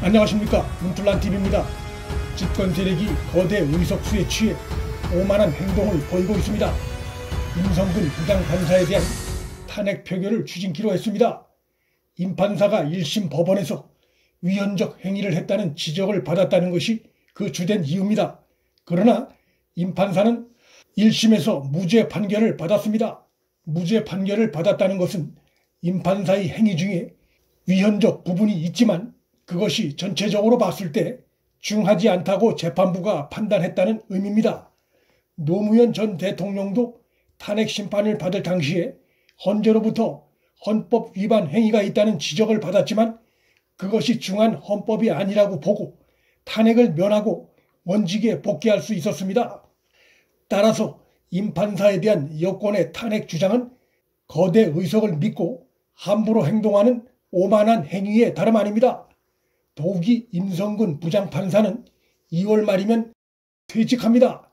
안녕하십니까, 문틀란TV입니다. 집권 세력이 거대 의석수에 취해 오만한 행동을 보이고 있습니다. 임성근 부장판사에 대한 탄핵 표결을 추진키로 했습니다. 임 판사가 1심 법원에서 위헌적 행위를 했다는 지적을 받았다는 것이 그 주된 이유입니다. 그러나 임 판사는 1심에서 무죄 판결을 받았습니다. 무죄 판결을 받았다는 것은 임 판사의 행위 중에 위헌적 부분이 있지만 그것이 전체적으로 봤을 때 중하지 않다고 재판부가 판단했다는 의미입니다. 노무현 전 대통령도 탄핵 심판을 받을 당시에 헌재로부터 헌법 위반 행위가 있다는 지적을 받았지만 그것이 중한 헌법이 아니라고 보고 탄핵을 면하고 원직에 복귀할 수 있었습니다. 따라서 임 판사에 대한 여권의 탄핵 주장은 거대 의석을 믿고 함부로 행동하는 오만한 행위에 다름 아닙니다. 더욱이 임성근 부장판사는 2월 말이면 퇴직합니다.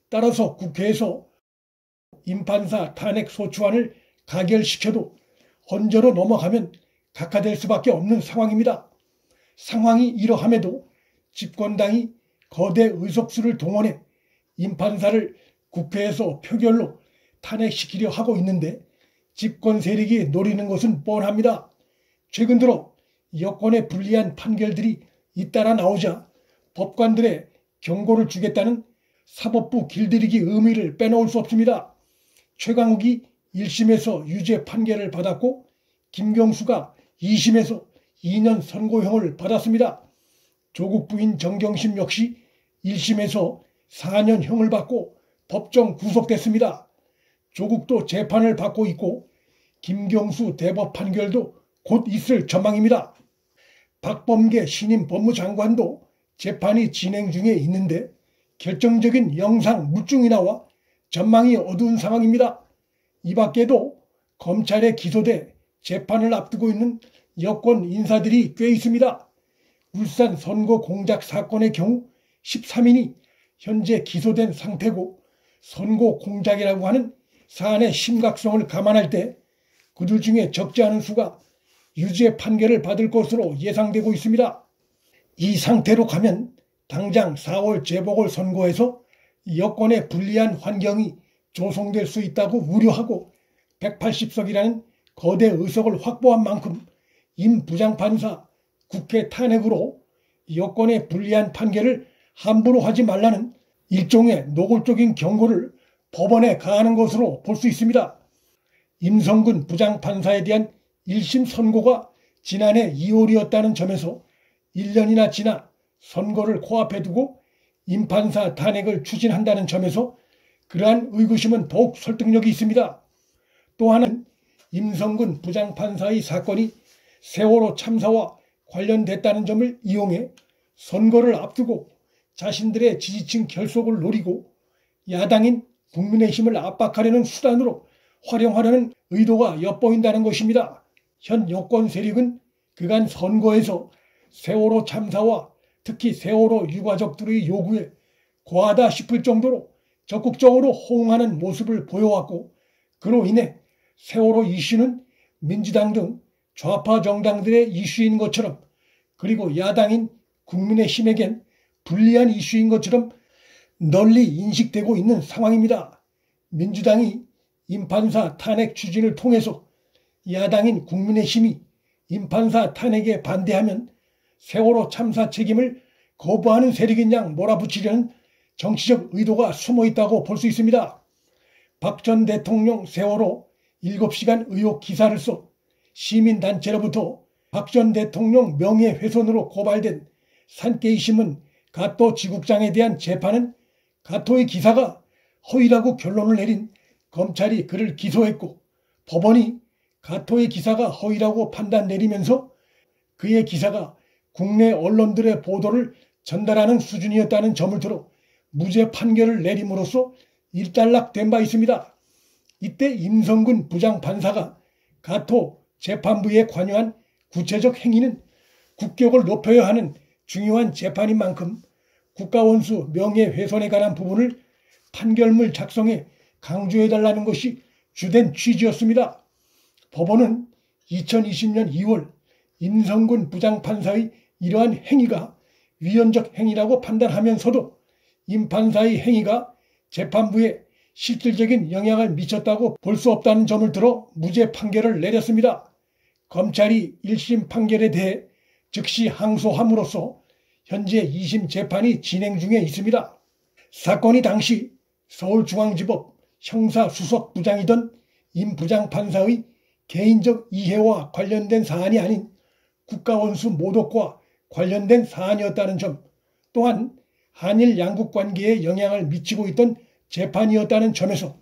따라서 국회에서 임 판사 탄핵 소추안을 가결시켜도 헌재로 넘어가면 각하될 수밖에 없는 상황입니다. 상황이 이러함에도 집권당이 거대 의석수를 동원해 임 판사를 국회에서 표결로 탄핵시키려 하고 있는데 집권 세력이 노리는 것은 뻔합니다. 최근 들어 여권에 불리한 판결들이 잇따라 나오자 법관들의 경고를 주겠다는 사법부 길들이기 의미를 빼놓을 수 없습니다. 최강욱이 1심에서 유죄 판결을 받았고 김경수가 2심에서 2년 선고형을 받았습니다. 조국 부인 정경심 역시 1심에서 4년형을 받고 법정 구속됐습니다. 조국도 재판을 받고 있고 김경수 대법 판결도 곧 있을 전망입니다. 박범계 신임 법무장관도 재판이 진행 중에 있는데 결정적인 영상 물증이 나와 전망이 어두운 상황입니다. 이 밖에도 검찰에 기소돼 재판을 앞두고 있는 여권 인사들이 꽤 있습니다. 울산 선거 공작 사건의 경우 13인이 현재 기소된 상태고 선거 공작이라고 하는 사안의 심각성을 감안할 때 그들 중에 적지 않은 수가 유죄 판결을 받을 것으로 예상되고 있습니다. 이 상태로 가면 당장 4월 재보궐선거에서 여권에 불리한 환경이 조성될 수 있다고 우려하고 180석이라는 거대 의석을 확보한 만큼 임 부장판사 국회 탄핵으로 여권에 불리한 판결을 함부로 하지 말라는 일종의 노골적인 경고를 법원에 가하는 것으로 볼 수 있습니다. 임성근 부장판사에 대한 1심 선고가 지난해 2월이었다는 점에서 1년이나 지나 선거를 코앞에 두고 임 판사 탄핵을 추진한다는 점에서 그러한 의구심은 더욱 설득력이 있습니다. 또 하나는 임성근 부장판사의 사건이 세월호 참사와 관련됐다는 점을 이용해 선거를 앞두고 자신들의 지지층 결속을 노리고 야당인 국민의힘을 압박하려는 수단으로 활용하려는 의도가 엿보인다는 것입니다. 현 여권 세력은 그간 선거에서 세월호 참사와 특히 세월호 유가족들의 요구에 과하다 싶을 정도로 적극적으로 호응하는 모습을 보여왔고 그로 인해 세월호 이슈는 민주당 등 좌파 정당들의 이슈인 것처럼 그리고 야당인 국민의힘에겐 불리한 이슈인 것처럼 널리 인식되고 있는 상황입니다. 민주당이 임 판사 탄핵 추진을 통해서 야당인 국민의힘이 임 판사 탄핵에 반대하면 세월호 참사 책임을 거부하는 세력인 양 몰아붙이려는 정치적 의도가 숨어 있다고 볼 수 있습니다. 박 전 대통령 세월호 7시간 의혹 기사를 써 시민단체로부터 박 전 대통령 명예훼손으로 고발된 산케이신문 가토 지국장에 대한 재판은 가토의 기사가 허위라고 결론을 내린 검찰이 그를 기소했고 법원이 가토의 기사가 허위라고 판단 내리면서 그의 기사가 국내 언론들의 보도를 전달하는 수준이었다는 점을 들어 무죄 판결을 내림으로써 일단락된 바 있습니다. 이때 임성근 부장판사가 가토 재판부에 관여한 구체적 행위는 국격을 높여야 하는 중요한 재판인 만큼 국가원수 명예훼손에 관한 부분을 판결문 작성에 강조해달라는 것이 주된 취지였습니다. 법원은 2020년 2월 임성근 부장판사의 이러한 행위가 위헌적 행위라고 판단하면서도 임 판사의 행위가 재판부에 실질적인 영향을 미쳤다고 볼 수 없다는 점을 들어 무죄 판결을 내렸습니다. 검찰이 1심 판결에 대해 즉시 항소함으로써 현재 2심 재판이 진행 중에 있습니다. 사건이 당시 서울중앙지법 형사수석부장이던 임 부장판사의 개인적 이해와 관련된 사안이 아닌 국가원수 모독과 관련된 사안이었다는 점, 또한 한일 양국관계에 영향을 미치고 있던 재판이었다는 점에서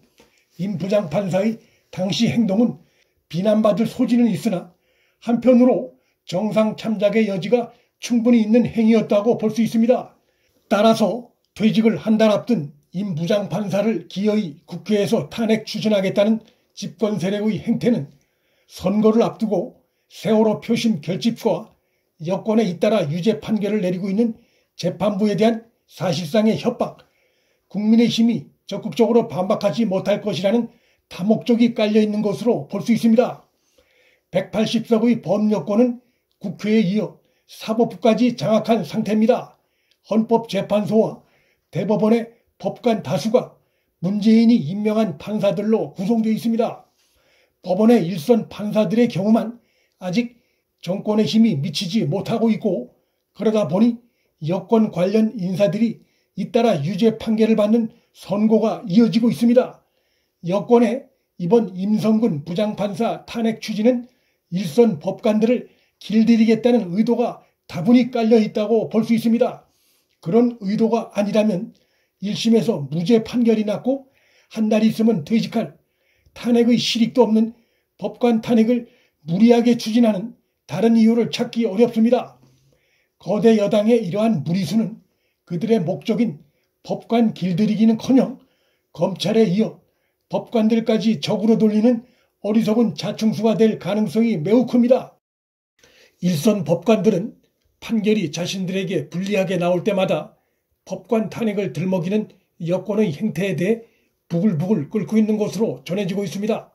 임 부장판사의 당시 행동은 비난받을 소지는 있으나 한편으로 정상 참작의 여지가 충분히 있는 행위였다고 볼 수 있습니다. 따라서 퇴직을 한 달 앞둔 임 부장판사를 기어이 국회에서 탄핵 추진하겠다는 집권 세력의 행태는 선거를 앞두고 세월호 표심 결집과 여권에 잇따라 유죄 판결을 내리고 있는 재판부에 대한 사실상의 협박, 국민의힘이 적극적으로 반박하지 못할 것이라는 다목적이 깔려있는 것으로 볼 수 있습니다. 180석의 법여권은 국회에 이어 사법부까지 장악한 상태입니다. 헌법재판소와 대법원의 법관 다수가 문재인이 임명한 판사들로 구성되어 있습니다. 법원의 일선 판사들의 경우만 아직 정권의 힘이 미치지 못하고 있고, 그러다 보니 여권 관련 인사들이 잇따라 유죄 판결을 받는 선고가 이어지고 있습니다. 여권의 이번 임성근 부장판사 탄핵 추진은 일선 법관들을 길들이겠다는 의도가 다분히 깔려 있다고 볼 수 있습니다. 그런 의도가 아니라면 1심에서 무죄 판결이 났고 한 달 있으면 퇴직할 탄핵의 실익도 없는 법관 탄핵을 무리하게 추진하는 다른 이유를 찾기 어렵습니다. 거대 여당의 이러한 무리수는 그들의 목적인 법관 길들이기는커녕 검찰에 이어 법관들까지 적으로 돌리는 어리석은 자충수가 될 가능성이 매우 큽니다. 일선 법관들은 판결이 자신들에게 불리하게 나올 때마다 법관 탄핵을 들먹이는 여권의 행태에 대해 부글부글 끓고 있는 것으로 전해지고 있습니다.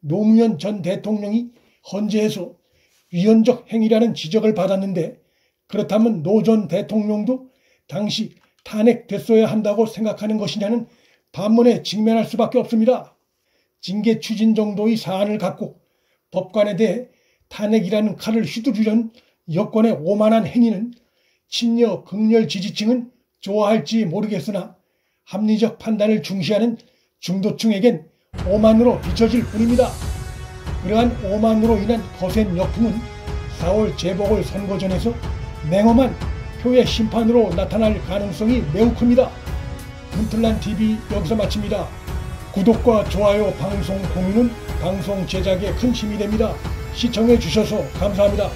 노무현 전 대통령이 헌재에서 위헌적 행위라는 지적을 받았는데, 그렇다면 노 전 대통령도 당시 탄핵됐어야 한다고 생각하는 것이냐는 반문에 직면할 수밖에 없습니다. 징계 추진 정도의 사안을 갖고 법관에 대해 탄핵이라는 칼을 휘두르려는 여권의 오만한 행위는 친여 극렬 지지층은 좋아할지 모르겠으나 합리적 판단을 중시하는 중도층에겐 오만으로 비춰질 뿐입니다. 그러한 오만으로 인한 거센 역풍은 4월 재보궐선거전에서 냉엄한 표의 심판으로 나타날 가능성이 매우 큽니다. 문틀란TV 여기서 마칩니다. 구독과 좋아요, 방송 공유는 방송 제작에 큰 힘이 됩니다. 시청해 주셔서 감사합니다.